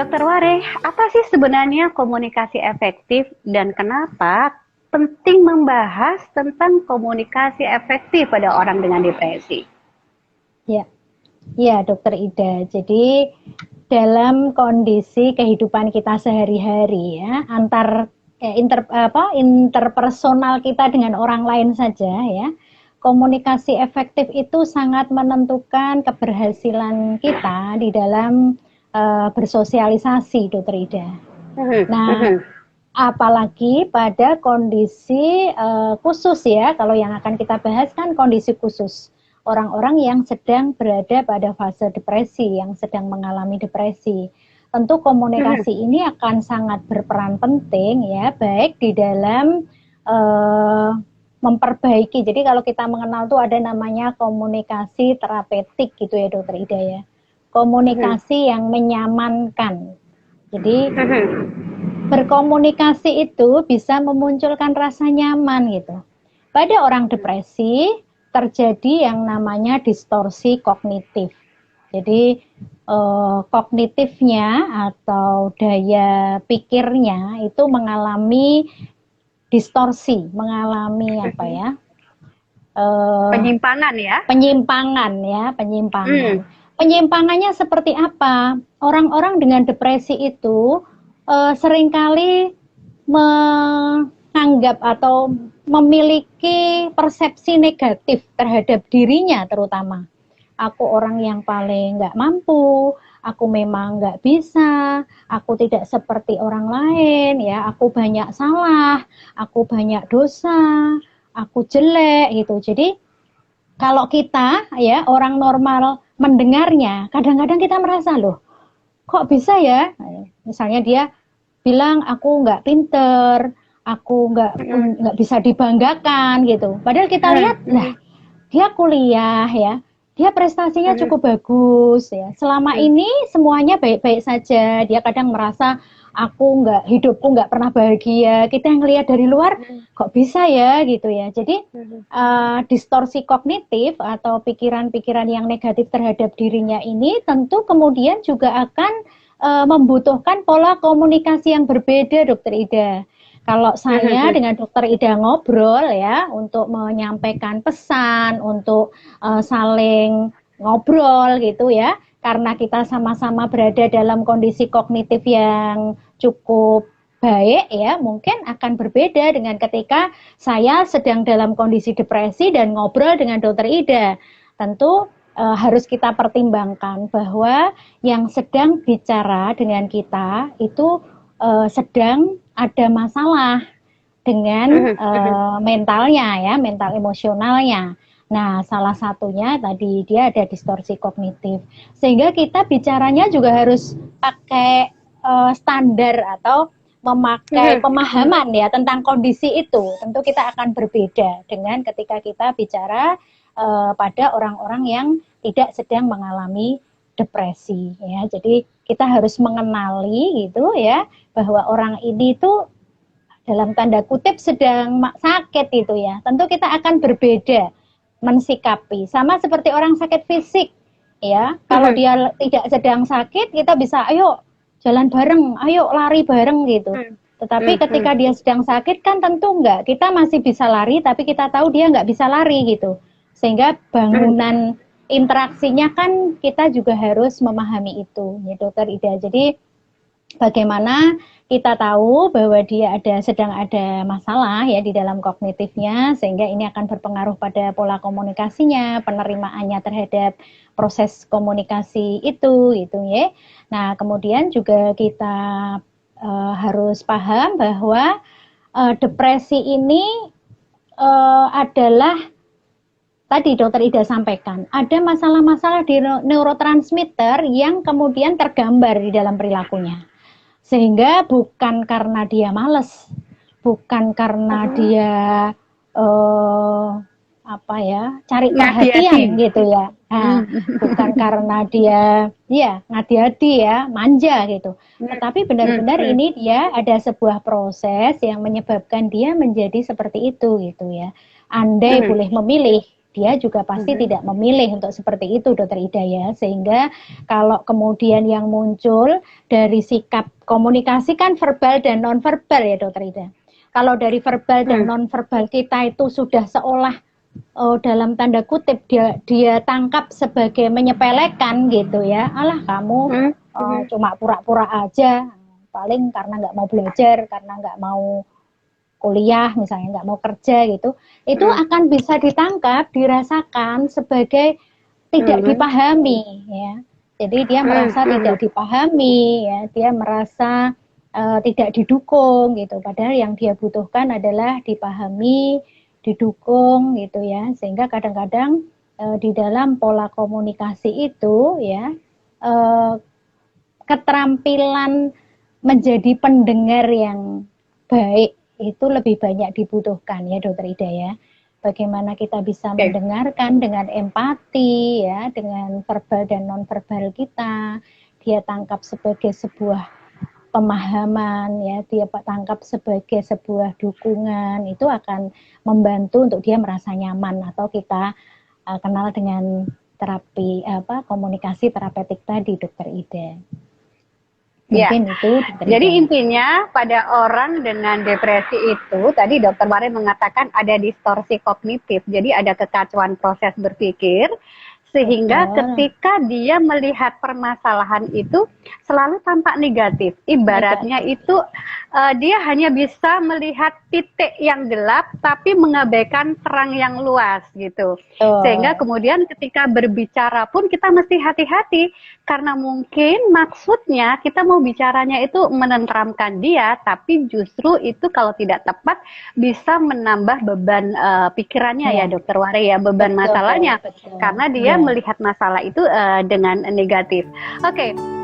Dokter Wareh, apa sih sebenarnya komunikasi efektif dan kenapa penting membahas tentang komunikasi efektif pada orang dengan depresi? Ya, ya, Dokter Ida. Jadi dalam kondisi kehidupan kita sehari-hari ya, interpersonal kita dengan orang lain saja ya, komunikasi efektif itu sangat menentukan keberhasilan kita di dalam bersosialisasi, Dokter Ida. Nah, apalagi pada kondisi khusus ya, kalau yang akan kita bahas kan kondisi khusus. Orang-orang yang sedang berada pada fase depresi, yang sedang mengalami depresi. Tentu komunikasi ini akan sangat berperan penting ya, baik di dalam memperbaiki. Jadi kalau kita mengenal tuh ada namanya komunikasi terapeutik gitu ya Dokter Ida ya. Komunikasi yang menyamankan. Jadi berkomunikasi itu bisa memunculkan rasa nyaman gitu. Pada orang depresi terjadi yang namanya distorsi kognitif. Jadi kognitifnya atau daya pikirnya itu mengalami distorsi, mengalami apa ya? Penyimpangan ya? Penyimpangan ya, penyimpangan. Penyimpangannya seperti apa? Orang-orang dengan depresi itu seringkali menganggap atau memiliki persepsi negatif terhadap dirinya terutama. Aku orang yang paling nggak mampu, aku memang nggak bisa, aku tidak seperti orang lain, ya, aku banyak salah, aku banyak dosa, aku jelek gitu. Jadi kalau kita ya orang normal mendengarnya, kadang-kadang kita merasa loh, kok bisa ya? Misalnya dia bilang aku nggak pinter, aku nggak bisa dibanggakan gitu. Padahal kita lihat lah dia kuliah ya, dia prestasinya cukup bagus ya. Selama ini semuanya baik-baik saja. Dia kadang merasa hidupku nggak pernah bahagia. Kita yang lihat dari luar kok bisa ya gitu ya. Jadi distorsi kognitif atau pikiran-pikiran yang negatif terhadap dirinya ini tentu kemudian juga akan membutuhkan pola komunikasi yang berbeda, Dokter Ida. Kalau saya dengan Dokter Ida ngobrol ya untuk menyampaikan pesan, untuk saling ngobrol gitu ya, karena kita sama-sama berada dalam kondisi kognitif yang cukup baik ya, mungkin akan berbeda dengan ketika saya sedang dalam kondisi depresi dan ngobrol dengan Dokter Ida. Tentu harus kita pertimbangkan bahwa yang sedang bicara dengan kita itu sedang ada masalah dengan mentalnya ya, mental emosionalnya. Nah, salah satunya tadi dia ada distorsi kognitif. Sehingga kita bicaranya juga harus pakai standar atau memakai pemahaman ya tentang kondisi itu. Tentu kita akan berbeda dengan ketika kita bicara pada orang-orang yang tidak sedang mengalami depresi ya. Jadi kita harus mengenali gitu ya bahwa orang ini tuh dalam tanda kutip sedang sakit itu ya. Tentu kita akan berbeda mensikapi. Sama seperti orang sakit fisik ya. Kalau dia tidak sedang sakit, kita bisa ayo jalan bareng, ayo lari bareng gitu. Tetapi ketika dia sedang sakit kan tentu enggak. Kita masih bisa lari tapi kita tahu dia enggak bisa lari gitu. Sehingga bangunan interaksinya kan kita juga harus memahami itu ya Dokter Ida. Jadi bagaimana kita tahu bahwa dia sedang ada masalah ya di dalam kognitifnya sehingga ini akan berpengaruh pada pola komunikasinya, penerimaannya terhadap proses komunikasi itu gitu ya. Nah, kemudian juga kita harus paham bahwa depresi ini adalah tadi Dokter Ida sampaikan, ada masalah-masalah di neurotransmitter yang kemudian tergambar di dalam perilakunya. Sehingga bukan karena dia malas, bukan karena dia cari perhatian gitu ya. Nah, bukan karena dia ngadi-hadi ya, manja gitu. Tetapi benar-benar ini dia ada sebuah proses yang menyebabkan dia menjadi seperti itu gitu ya. Andai boleh memilih dia juga pasti tidak memilih untuk seperti itu, Dokter Ida ya. Sehingga kalau kemudian yang muncul dari sikap komunikasi kan verbal dan nonverbal ya Dokter Ida. Kalau dari verbal dan nonverbal kita itu sudah seolah dalam tanda kutip dia tangkap sebagai menyepelekan gitu ya. Alah kamu cuma pura-pura aja, paling karena nggak mau belajar, karena nggak mau kuliah misalnya, nggak mau kerja gitu, itu akan bisa ditangkap, dirasakan sebagai tidak dipahami ya. Jadi dia merasa tidak dipahami ya, dia merasa tidak didukung gitu. Padahal yang dia butuhkan adalah dipahami, didukung gitu ya. Sehingga kadang-kadang di dalam pola komunikasi itu ya, keterampilan menjadi pendengar yang baik itu lebih banyak dibutuhkan ya Dokter Ida ya. Bagaimana kita bisa mendengarkan dengan empati ya, dengan verbal dan nonverbal kita. Dia tangkap sebagai sebuah pemahaman ya, dia tangkap sebagai sebuah dukungan, itu akan membantu untuk dia merasa nyaman. Atau kita kenal dengan terapi komunikasi terapeutik tadi Dokter Ida. Mungkin itu. Jadi intinya pada orang dengan depresi itu, tadi Dokter Ware mengatakan ada distorsi kognitif, jadi ada kekacauan proses berpikir, sehingga ketika dia melihat permasalahan itu selalu tampak negatif. Ibaratnya itu dia hanya bisa melihat titik yang gelap tapi mengabaikan terang yang luas gitu. Sehingga kemudian ketika berbicara pun kita mesti hati-hati, karena mungkin maksudnya kita mau bicaranya itu menenteramkan dia, tapi justru itu kalau tidak tepat bisa menambah beban pikirannya ya Dokter Ware ya, beban masalahnya. Karena dia melihat masalah itu dengan negatif. Oke.